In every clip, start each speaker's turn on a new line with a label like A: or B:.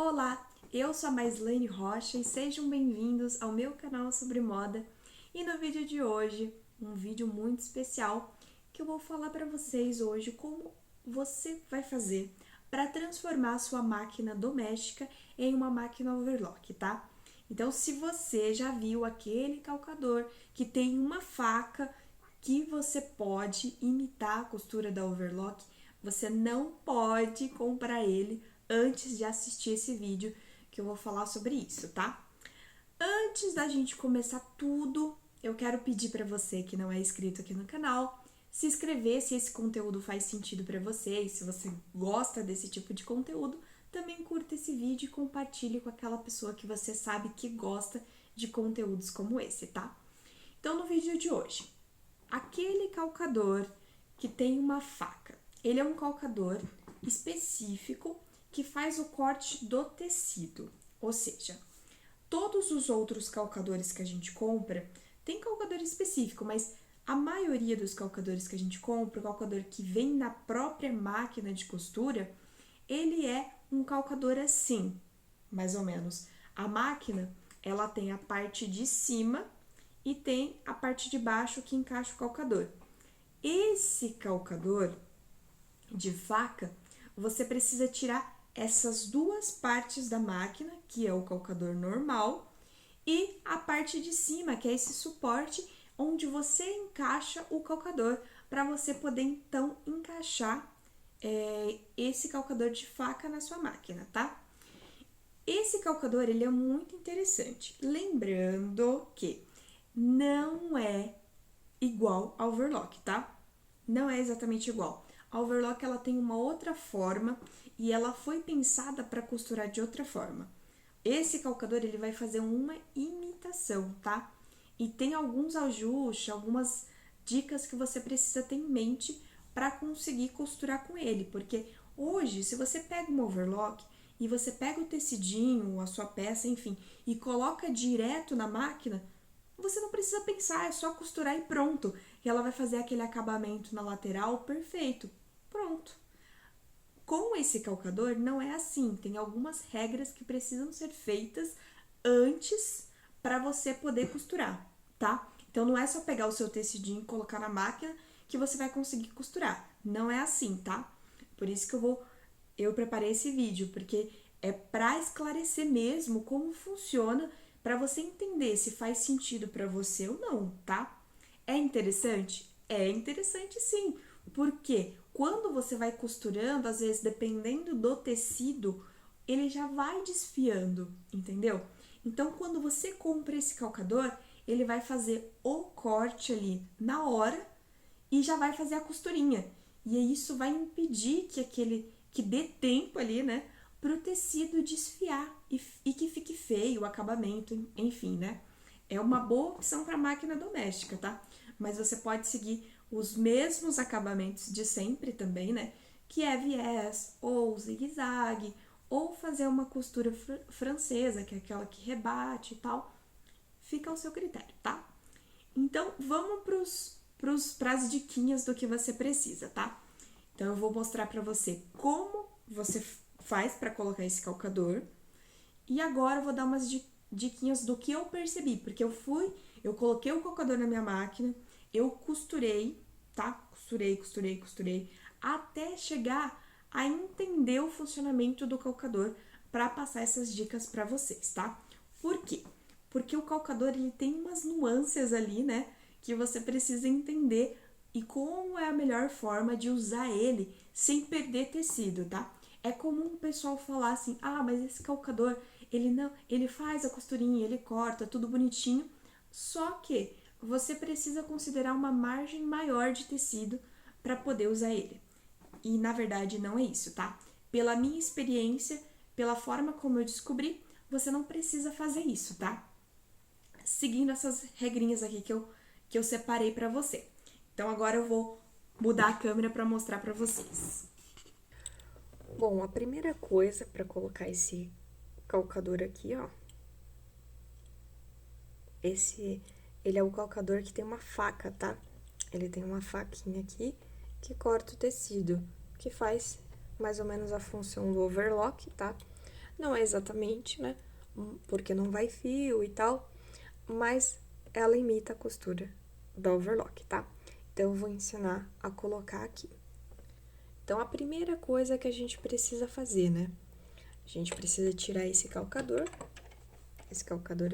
A: Olá, eu sou a Maislane Rocha e sejam bem-vindos ao meu canal sobre moda. E no vídeo de hoje, um vídeo muito especial, que eu vou falar para vocês hoje como você vai fazer para transformar a sua máquina doméstica em uma máquina overlock, tá? Então, se você já viu aquele calcador que tem uma faca que você pode imitar a costura da overlock, você não pode comprar ele antes de assistir esse vídeo que eu vou falar sobre isso, tá? Antes da gente começar tudo, eu quero pedir para você que não é inscrito aqui no canal, se inscrever se esse conteúdo faz sentido para você e se você gosta desse tipo de conteúdo, também curta esse vídeo e compartilhe com aquela pessoa que você sabe que gosta de conteúdos como esse, tá? Então, no vídeo de hoje, aquele calcador que tem uma faca, ele é um calcador específico que faz o corte do tecido, ou seja, todos os outros calcadores que a gente compra tem calcador específico, mas a maioria dos calcadores que a gente compra, o calcador que vem na própria máquina de costura, ele é um calcador assim, mais ou menos. A máquina, ela tem a parte de cima e tem a parte de baixo que encaixa o calcador. Esse calcador de faca, você precisa tirar essas duas partes da máquina, que é o calcador normal, e a parte de cima, que é esse suporte onde você encaixa o calcador, para você poder então encaixar esse calcador de faca na sua máquina, tá? Esse calcador, ele é muito interessante. Lembrando que não é igual ao overlock, tá? Não é exatamente igual. A overlock, ela tem uma outra forma e ela foi pensada para costurar de outra forma. Esse calcador, ele vai fazer uma imitação, tá? E tem alguns ajustes, algumas dicas que você precisa ter em mente para conseguir costurar com ele, porque hoje, se você pega um overlock e você pega o tecidinho, a sua peça, enfim, e coloca direto na máquina, você não precisa pensar, é só costurar e pronto. E ela vai fazer aquele acabamento na lateral perfeito. Pronto. Com esse calcador não é assim, tem algumas regras que precisam ser feitas antes para você poder costurar, tá? Então não é só pegar o seu tecidinho e colocar na máquina que você vai conseguir costurar. Não é assim, tá? Por isso que eu preparei esse vídeo, porque é para esclarecer mesmo como funciona, para você entender se faz sentido para você ou não, tá? É interessante? É interessante sim, porque quando você vai costurando, às vezes dependendo do tecido, ele já vai desfiando, entendeu? Então, quando você compra esse calcador, ele vai fazer o corte ali na hora e já vai fazer a costurinha. E isso vai impedir que dê tempo ali, né, pro tecido desfiar e que fique feio o acabamento, enfim, né? É uma boa opção para máquina doméstica, tá? Mas você pode seguir os mesmos acabamentos de sempre também, né? Que é viés, ou zigue-zague, ou fazer uma costura francesa, que é aquela que rebate e tal. Fica ao seu critério, tá? Então, vamos para as diquinhas do que você precisa, tá? Então, eu vou mostrar para você como você faz para colocar esse calcador. E agora eu vou dar umas diquinhas do que eu percebi, porque eu coloquei o calcador na minha máquina, eu costurei, tá? Costurei, até chegar a entender o funcionamento do calcador para passar essas dicas para vocês, tá? Por quê? Porque o calcador, ele tem umas nuances ali, né, que você precisa entender e como é a melhor forma de usar ele sem perder tecido, tá? É comum o pessoal falar assim: "Ah, mas esse calcador, ele faz a costurinha, ele corta, tudo bonitinho". Só que você precisa considerar uma margem maior de tecido para poder usar ele. E na verdade não é isso, tá? Pela minha experiência, pela forma como eu descobri, você não precisa fazer isso, tá? Seguindo essas regrinhas aqui que eu separei para você. Então agora eu vou mudar a câmera para mostrar para vocês.
B: Bom, a primeira coisa para colocar esse calcador aqui, ó. Ele é o calcador que tem uma faca, tá? Ele tem uma faquinha aqui que corta o tecido, que faz mais ou menos a função do overlock, tá? Não é exatamente, né? Porque não vai fio e tal, mas ela imita a costura da overlock, tá? Então, eu vou ensinar a colocar aqui. Então, a primeira coisa que a gente precisa fazer, né? A gente precisa tirar esse calcador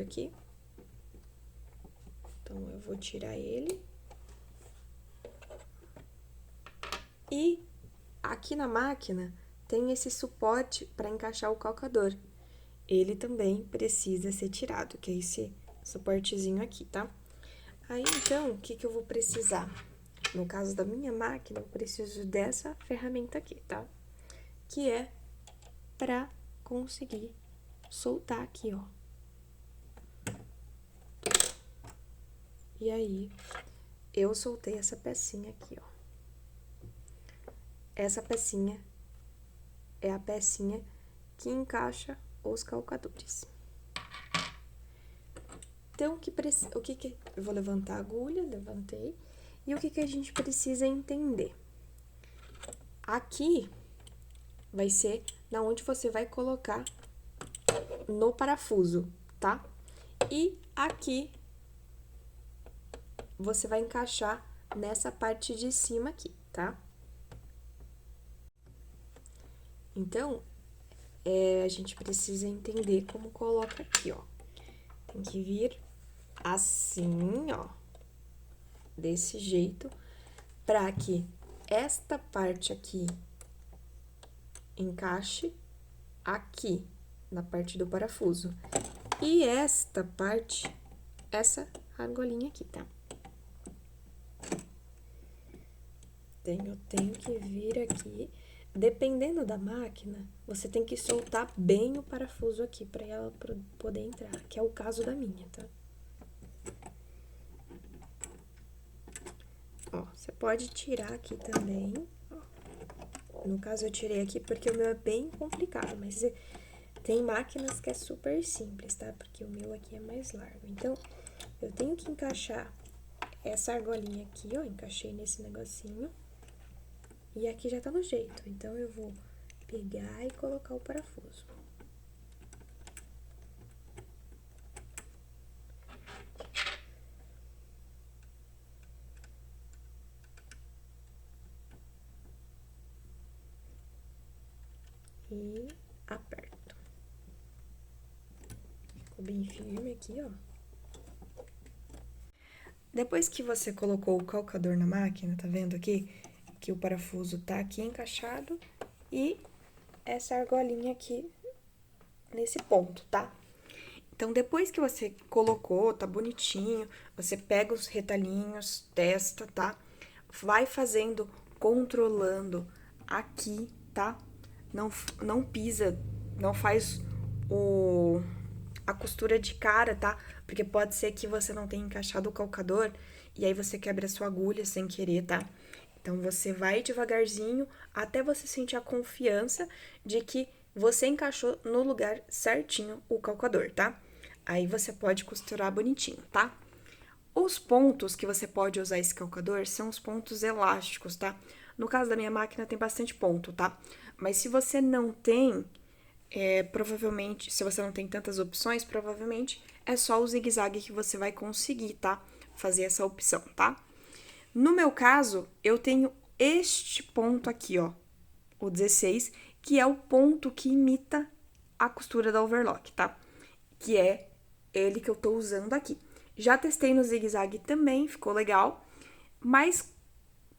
B: aqui. Então, eu vou tirar ele. E aqui na máquina tem esse suporte para encaixar o calcador. Ele também precisa ser tirado, que é esse suportezinho aqui, tá? Aí, então, o que eu vou precisar? No caso da minha máquina, eu preciso dessa ferramenta aqui, tá? Que é pra conseguir soltar aqui, ó. E aí, eu soltei essa pecinha aqui, ó. Essa pecinha é a pecinha que encaixa os calcadores. Então, eu vou levantar a agulha, levantei. E o que a gente precisa entender? Aqui vai ser na onde você vai colocar no parafuso, tá? E aqui você vai encaixar nessa parte de cima aqui, tá? Então, a gente precisa entender como coloca aqui, ó. Tem que vir assim, ó, desse jeito, para que esta parte aqui encaixe aqui, na parte do parafuso. E esta parte, essa argolinha aqui, tá? Eu tenho que vir aqui. Dependendo da máquina, você tem que soltar bem o parafuso aqui para ela poder entrar, que é o caso da minha, tá? Ó, você pode tirar aqui também, ó. No caso, eu tirei aqui porque o meu é bem complicado, mas tem máquinas que é super simples, tá? Porque o meu aqui é mais largo. Então, eu tenho que encaixar essa argolinha aqui, ó, encaixei nesse negocinho. E aqui já tá no jeito, então eu vou pegar e colocar o parafuso. E aperto. Ficou bem firme aqui, ó. Depois que você colocou o calcador na máquina, tá vendo aqui? Que o parafuso tá aqui encaixado e essa argolinha aqui nesse ponto, tá? Então, depois que você colocou, tá bonitinho, você pega os retalhinhos, testa, tá? Vai fazendo, controlando aqui, tá? Não pisa, não faz a costura de cara, tá? Porque pode ser que você não tenha encaixado o calcador e aí você quebra a sua agulha sem querer, tá? Então, você vai devagarzinho até você sentir a confiança de que você encaixou no lugar certinho o calcador, tá? Aí, você pode costurar bonitinho, tá? Os pontos que você pode usar esse calcador são os pontos elásticos, tá? No caso da minha máquina, tem bastante ponto, tá? Mas se você não tem, provavelmente, se você não tem tantas opções, provavelmente é só o zigue-zague que você vai conseguir, tá? Fazer essa opção, tá? No meu caso, eu tenho este ponto aqui, ó, o 16, que é o ponto que imita a costura da overlock, tá? Que é ele que eu tô usando aqui. Já testei no zigue-zague também, ficou legal, mas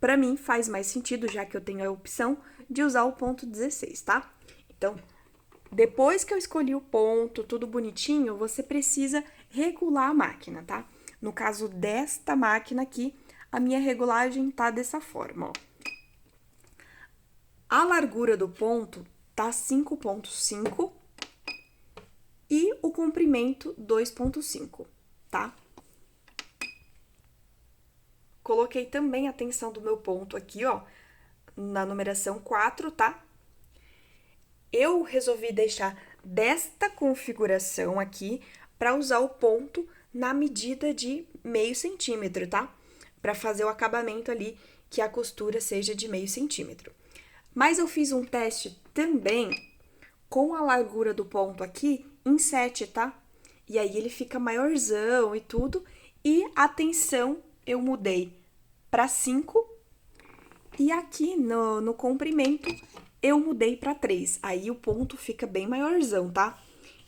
B: pra mim faz mais sentido, já que eu tenho a opção de usar o ponto 16, tá? Então, depois que eu escolhi o ponto, tudo bonitinho, você precisa regular a máquina, tá? No caso desta máquina aqui, a minha regulagem tá dessa forma, ó. A largura do ponto tá 5,5 e o comprimento 2,5, tá? Coloquei também a tensão do meu ponto aqui, ó, na numeração 4, tá? Eu resolvi deixar desta configuração aqui para usar o ponto na medida de meio centímetro, tá? Para fazer o acabamento ali, que a costura seja de meio centímetro. Mas eu fiz um teste também com a largura do ponto aqui em 7, tá? E aí ele fica maiorzão e tudo. E a tensão eu mudei para 5. E aqui no comprimento eu mudei para 3. Aí o ponto fica bem maiorzão, tá?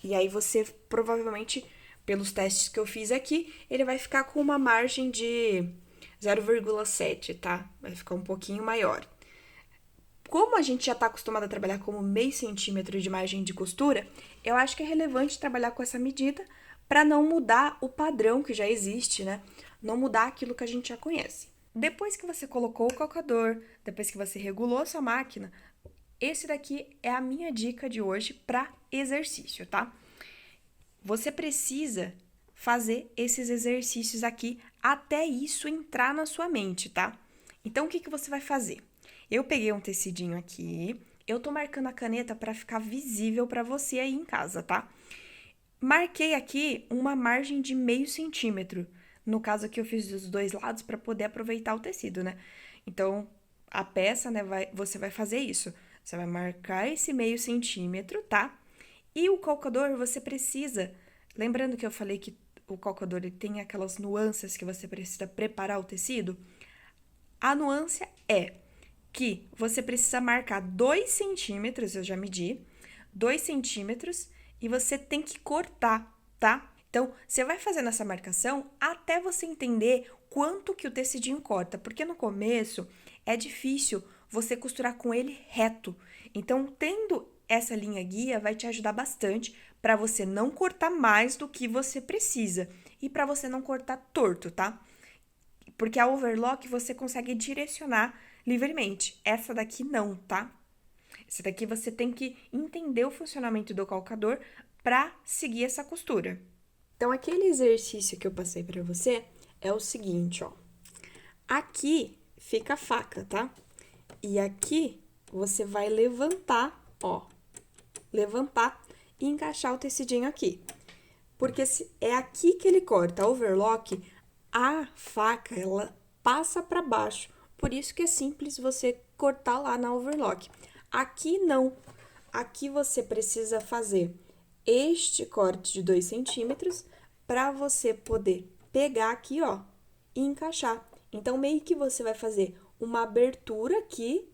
B: E aí você provavelmente, pelos testes que eu fiz aqui, ele vai ficar com uma margem de 0,7, tá? Vai ficar um pouquinho maior. Como a gente já tá acostumado a trabalhar como meio centímetro de margem de costura, eu acho que é relevante trabalhar com essa medida para não mudar o padrão que já existe, né? Não mudar aquilo que a gente já conhece. Depois que você colocou o calcador, depois que você regulou a sua máquina, esse daqui é a minha dica de hoje para exercício, tá? Você precisa fazer esses exercícios aqui até isso entrar na sua mente, tá? Então, o que você vai fazer? Eu peguei um tecidinho aqui, eu tô marcando a caneta para ficar visível para você aí em casa, tá? Marquei aqui uma margem de meio centímetro. No caso aqui, eu fiz dos dois lados para poder aproveitar o tecido, né? Então, a peça, né, você vai fazer isso. Você vai marcar esse meio centímetro, tá? E o calcador, você precisa... Lembrando que eu falei que o calcador ele tem aquelas nuances que você precisa preparar o tecido? A nuance é que você precisa marcar 2 centímetros, eu já medi, 2 centímetros, e você tem que cortar, tá? Então, você vai fazendo essa marcação até você entender quanto que o tecidinho corta, porque no começo é difícil você costurar com ele reto. Então, tendo essa linha guia vai te ajudar bastante para você não cortar mais do que você precisa e para você não cortar torto, tá? Porque a overlock você consegue direcionar livremente. Essa daqui não, tá? Essa daqui você tem que entender o funcionamento do calcador para seguir essa costura. Então, aquele exercício que eu passei para você é o seguinte, ó. Aqui fica a faca, tá? E aqui você vai levantar, ó. Levantar e encaixar o tecidinho aqui. Porque é aqui que ele corta. A overlock, a faca, ela passa para baixo. Por isso que é simples você cortar lá na overlock. Aqui não. Aqui você precisa fazer este corte de 2 centímetros para você poder pegar aqui, ó, e encaixar. Então, meio que você vai fazer uma abertura aqui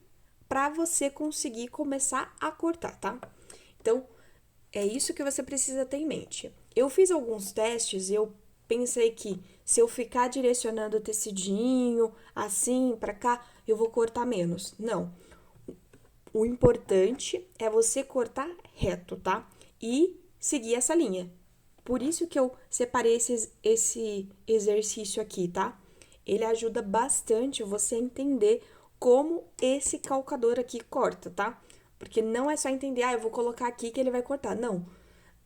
B: para você conseguir começar a cortar, tá? Então, é isso que você precisa ter em mente. Eu fiz alguns testes e eu pensei que se eu ficar direcionando o tecidinho assim para cá, eu vou cortar menos. Não. O importante é você cortar reto, tá? E seguir essa linha. Por isso que eu separei esse exercício aqui, tá? Ele ajuda bastante você a entender como esse calcador aqui corta, tá? Porque não é só entender, eu vou colocar aqui que ele vai cortar. Não.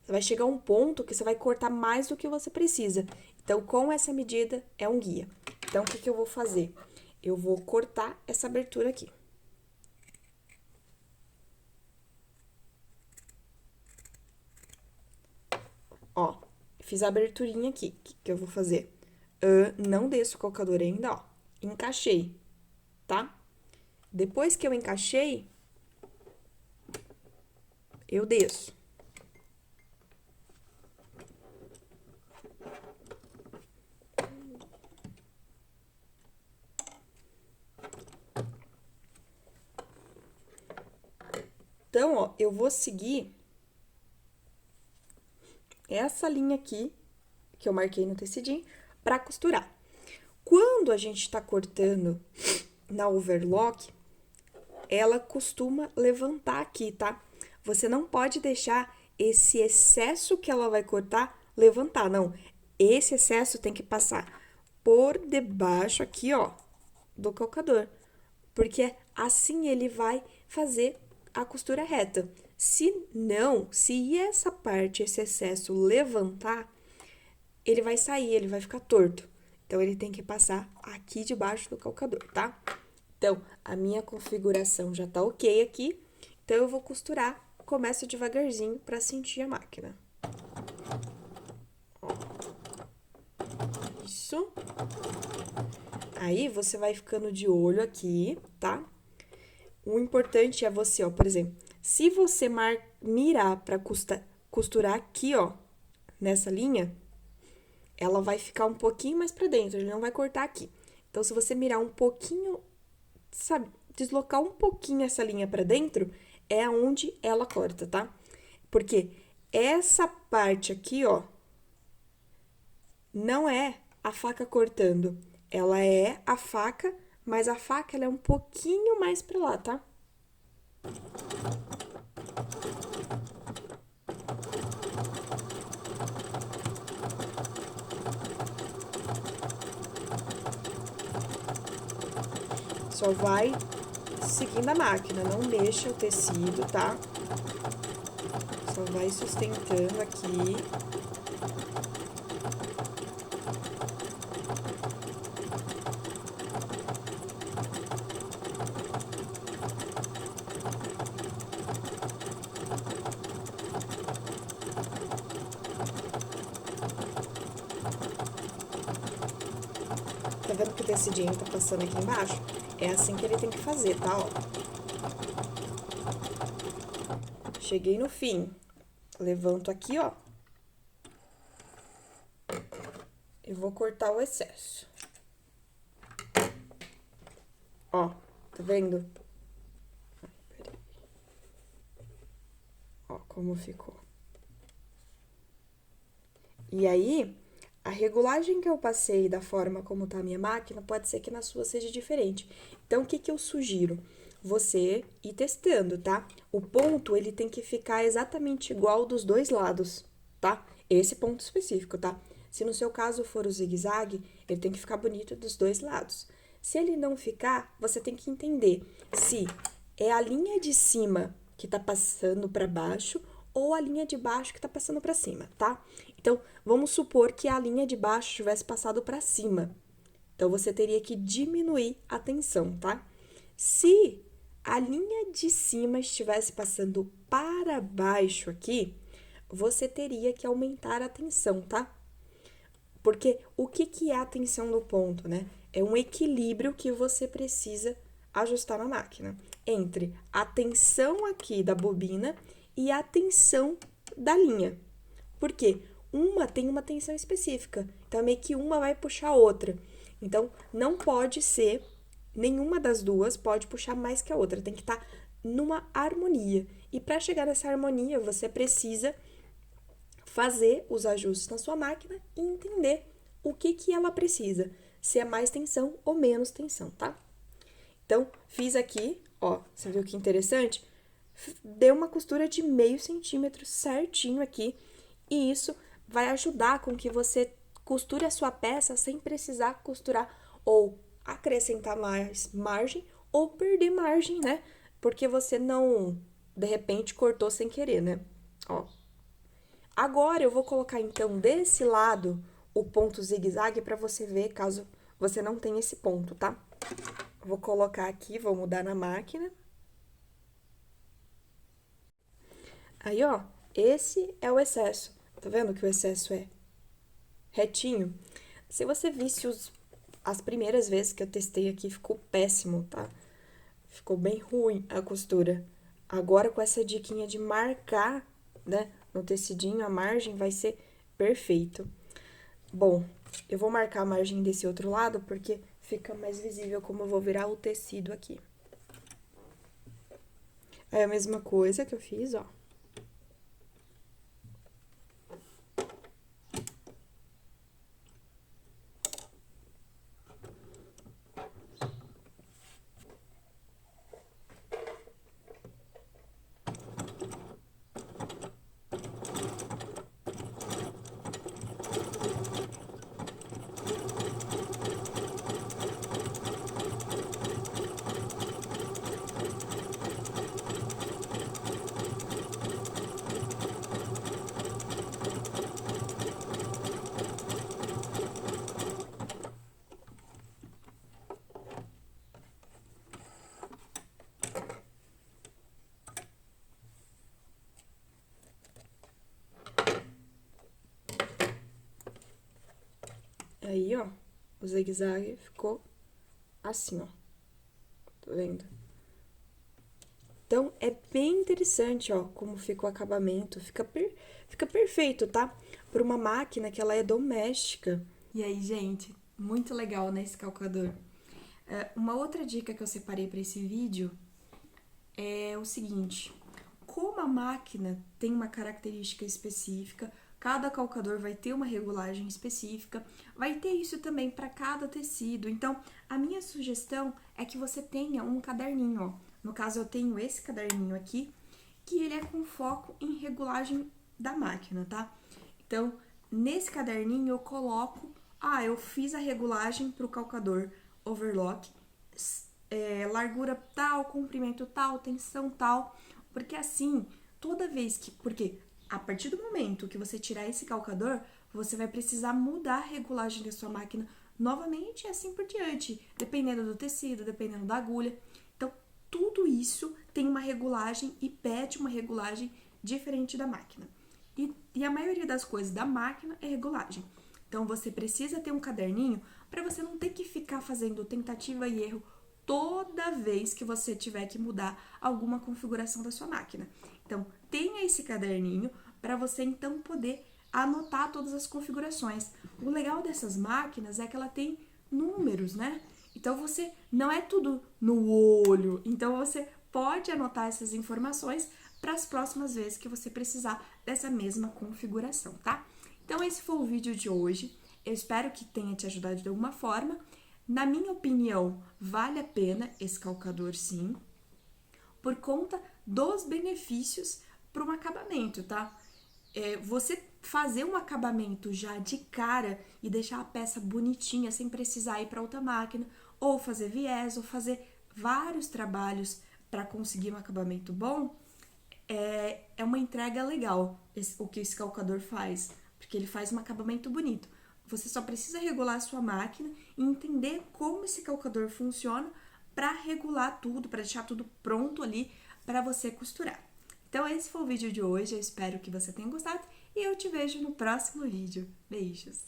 B: Você vai chegar a um ponto que você vai cortar mais do que você precisa. Então, com essa medida, é um guia. Então, o que eu vou fazer? Eu vou cortar essa abertura aqui. Ó, fiz a aberturinha aqui. O que eu vou fazer? Não desço o calcador ainda, ó. Encaixei, tá? Depois que eu encaixei, eu desço. Então, ó, eu vou seguir essa linha aqui, que eu marquei no tecidinho, pra costurar. Quando a gente tá cortando na overlock, ela costuma levantar aqui, tá? Você não pode deixar esse excesso que ela vai cortar levantar, não. Esse excesso tem que passar por debaixo aqui, ó, do calcador. Porque assim ele vai fazer a costura reta. Se não, se essa parte, esse excesso levantar, ele vai sair, ele vai ficar torto. Então, ele tem que passar aqui debaixo do calcador, tá? Então, a minha configuração já tá ok aqui. Então, eu vou costurar, começo devagarzinho pra sentir a máquina. Ó. Isso. Aí, você vai ficando de olho aqui, tá? O importante é você, ó, por exemplo, se você mirar pra costurar aqui, ó, nessa linha, ela vai ficar um pouquinho mais pra dentro, ele não vai cortar aqui. Então, se você mirar um pouquinho, sabe, deslocar um pouquinho essa linha pra dentro, é onde ela corta, tá? Porque essa parte aqui, ó, não é a faca cortando, ela é a faca, mas a faca ela é um pouquinho mais pra lá, tá? Só vai seguindo a máquina, não mexa o tecido, tá? Só vai sustentando aqui. Tá vendo que o tecidinho tá passando aqui embaixo? É assim que ele tem que fazer, tá? Ó. Cheguei no fim. Levanto aqui, ó. E vou cortar o excesso. Ó, tá vendo? Peraí. Ó, como ficou. E aí, a regulagem que eu passei da forma como tá a minha máquina, pode ser que na sua seja diferente. Então, o que que eu sugiro? Você ir testando, tá? O ponto, ele tem que ficar exatamente igual dos dois lados, tá? Esse ponto específico, tá? Se no seu caso for o zigue-zague, ele tem que ficar bonito dos dois lados. Se ele não ficar, você tem que entender se é a linha de cima que tá passando para baixo ou a linha de baixo que tá passando para cima, tá? Então, vamos supor que a linha de baixo tivesse passado para cima. Então, você teria que diminuir a tensão, tá? Se a linha de cima estivesse passando para baixo aqui, você teria que aumentar a tensão, tá? Porque o que que é a tensão do ponto, né? É um equilíbrio que você precisa ajustar na máquina entre a tensão aqui da bobina e a tensão da linha. Por quê? Uma tem uma tensão específica, então meio que uma vai puxar a outra. Então, não pode ser, nenhuma das duas pode puxar mais que a outra, tem que estar numa harmonia. E para chegar nessa harmonia, você precisa fazer os ajustes na sua máquina e entender o que que ela precisa, se é mais tensão ou menos tensão, tá? Então, fiz aqui, ó, você viu que interessante? Deu uma costura de 0,5 centímetro certinho aqui, e isso vai ajudar com que você costure a sua peça sem precisar costurar ou acrescentar mais margem ou perder margem, né? Porque você não, de repente, cortou sem querer, né? Ó. Agora, eu vou colocar, então, desse lado o ponto zigue-zague para você ver, caso você não tenha esse ponto, tá? Vou colocar aqui, vou mudar na máquina. Aí, ó, esse é o excesso. Tá vendo que o excesso é retinho? Se você visse as primeiras vezes que eu testei aqui, ficou péssimo, tá? Ficou bem ruim a costura. Agora, com essa diquinha de marcar, né, no tecidinho, a margem vai ser perfeito. Bom, eu vou marcar a margem desse outro lado, porque fica mais visível como eu vou virar o tecido aqui. É a mesma coisa que eu fiz, ó. Aí, ó, o zigue-zague ficou assim, ó. Tá vendo? Então, é bem interessante, ó, como fica o acabamento. Fica perfeito, tá? Por uma máquina que ela é doméstica.
A: E aí, gente, muito legal, né, esse calcador. Uma outra dica que eu separei para esse vídeo é o seguinte: como a máquina tem uma característica específica, cada calcador vai ter uma regulagem específica, vai ter isso também para cada tecido. Então, a minha sugestão é que você tenha um caderninho, ó. No caso, eu tenho esse caderninho aqui, que ele é com foco em regulagem da máquina, tá? Então, nesse caderninho eu coloco, eu fiz a regulagem para o calcador overlock, largura tal, comprimento tal, tensão tal, porque assim, porque a partir do momento que você tirar esse calcador, você vai precisar mudar a regulagem da sua máquina novamente e assim por diante, dependendo do tecido, dependendo da agulha. Então, tudo isso tem uma regulagem e pede uma regulagem diferente da máquina. E a maioria das coisas da máquina é regulagem. Então, você precisa ter um caderninho para você não ter que ficar fazendo tentativa e erro toda vez que você tiver que mudar alguma configuração da sua máquina. Então, tenha esse caderninho para você então poder anotar todas as configurações. O legal dessas máquinas é que ela tem números, né? Então, você não é tudo no olho. Então, você pode anotar essas informações para as próximas vezes que você precisar dessa mesma configuração, tá? Então, esse foi o vídeo de hoje. Eu espero que tenha te ajudado de alguma forma. Na minha opinião, vale a pena esse calcador, sim, por conta dos benefícios para um acabamento, tá? Você fazer um acabamento já de cara e deixar a peça bonitinha, sem precisar ir para outra máquina, ou fazer viés, ou fazer vários trabalhos para conseguir um acabamento bom, é uma entrega legal o que esse calcador faz, porque ele faz um acabamento bonito. Você só precisa regular a sua máquina e entender como esse calcador funciona para regular tudo, para deixar tudo pronto ali para você costurar. Então, esse foi o vídeo de hoje. Eu espero que você tenha gostado e eu te vejo no próximo vídeo. Beijos!